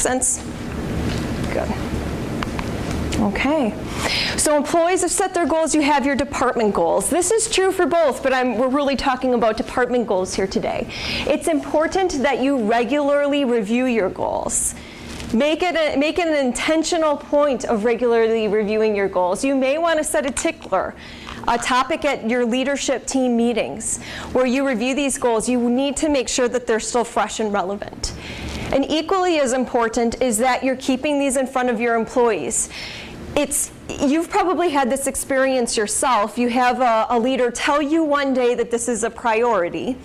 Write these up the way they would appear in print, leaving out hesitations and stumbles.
sense? Good. Okay. So employees have set their goals. You have your department goals. This is true for both, but we're really talking about department goals here today. It's important that you regularly review your goals. Make it an intentional point of regularly reviewing your goals. You may want to set a tickler, a topic at your leadership team meetings where you review these goals. You need to make sure that they're still fresh and relevant. And equally as important is that you're keeping these in front of your employees. You've probably had this experience yourself. You have a leader tell you one day that this is a priority,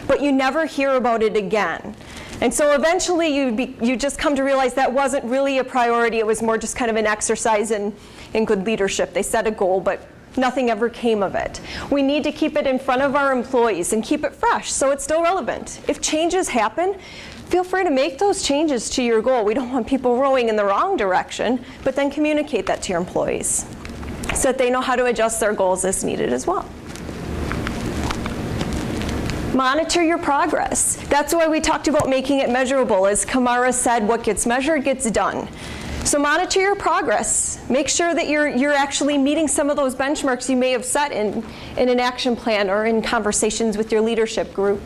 but you never hear about it again. And so eventually you just come to realize that wasn't really a priority. It was more just kind of an exercise in good leadership. They set a goal, but nothing ever came of it. We need to keep it in front of our employees and keep it fresh so it's still relevant. If changes happen, feel free to make those changes to your goal. We don't want people rowing in the wrong direction, but then communicate that to your employees so that they know how to adjust their goals as needed as well. Monitor your progress. That's why we talked about making it measurable. As Kamara said, what gets measured gets done. So monitor your progress. Make sure that you're actually meeting some of those benchmarks you may have set in an action plan or in conversations with your leadership group.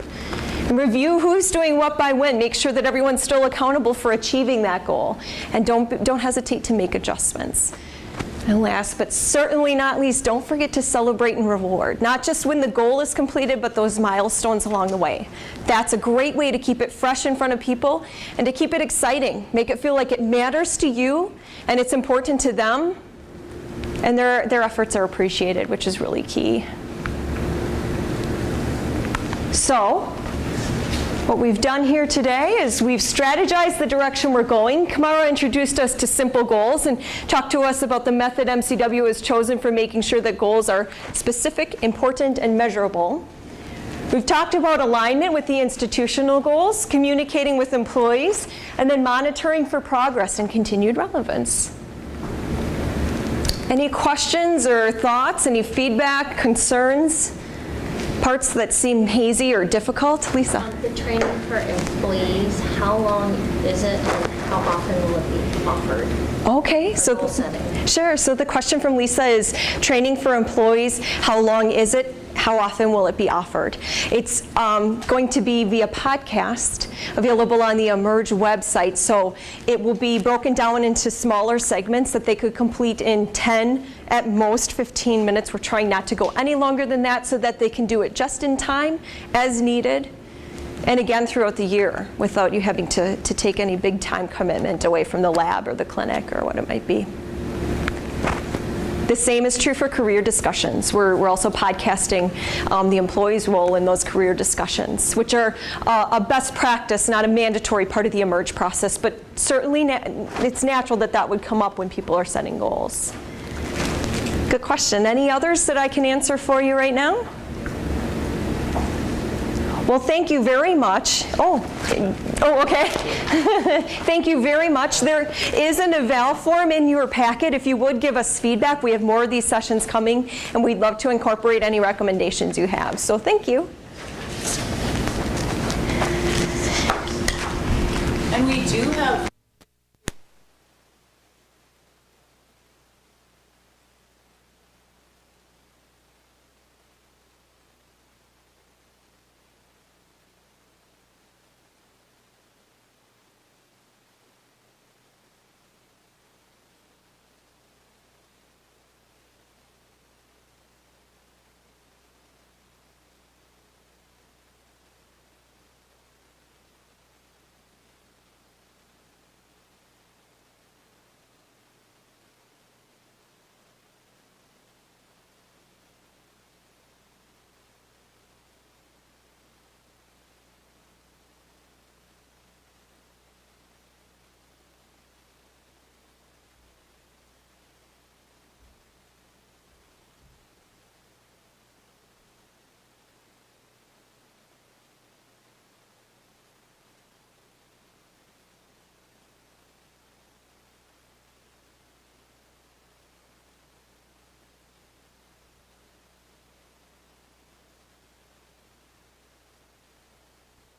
And review who's doing what by when. Make sure that everyone's still accountable for achieving that goal. And don't hesitate to make adjustments. And last but certainly not least, don't forget to celebrate and reward. Not just when the goal is completed, but those milestones along the way. That's a great way to keep it fresh in front of people and to keep it exciting. Make it feel like it matters to you and it's important to them. And their efforts are appreciated, which is really key. So, what we've done here today is we've strategized the direction we're going. Kamara introduced us to simple goals and talked to us about the method MCW has chosen for making sure that goals are specific, important, and measurable. We've talked about alignment with the institutional goals, communicating with employees, and then monitoring for progress and continued relevance. Any questions or thoughts, any feedback, concerns? Parts that seem hazy or difficult? Lisa? The training for employees, how long is it and how often will it be offered? Okay, so sure. So the question from Lisa is training for employees, how long is it? How often will it be offered? It's going to be via podcast, available on the Emerge website. So it will be broken down into smaller segments that they could complete in 10, at most 15 minutes. We're trying not to go any longer than that so that they can do it just in time, as needed, and again throughout the year without you having to take any big time commitment away from the lab or the clinic or what it might be. The same is true for career discussions. We're also podcasting the employee's role in those career discussions, which are a best practice, not a mandatory part of the Emerge process, but certainly it's natural that would come up when people are setting goals. Good question. Any others that I can answer for you right now? Well, thank you very much. Oh, okay. Thank you very much. There is an eval form in your packet. If you would give us feedback, we have more of these sessions coming, and we'd love to incorporate any recommendations you have. So thank you. And we do have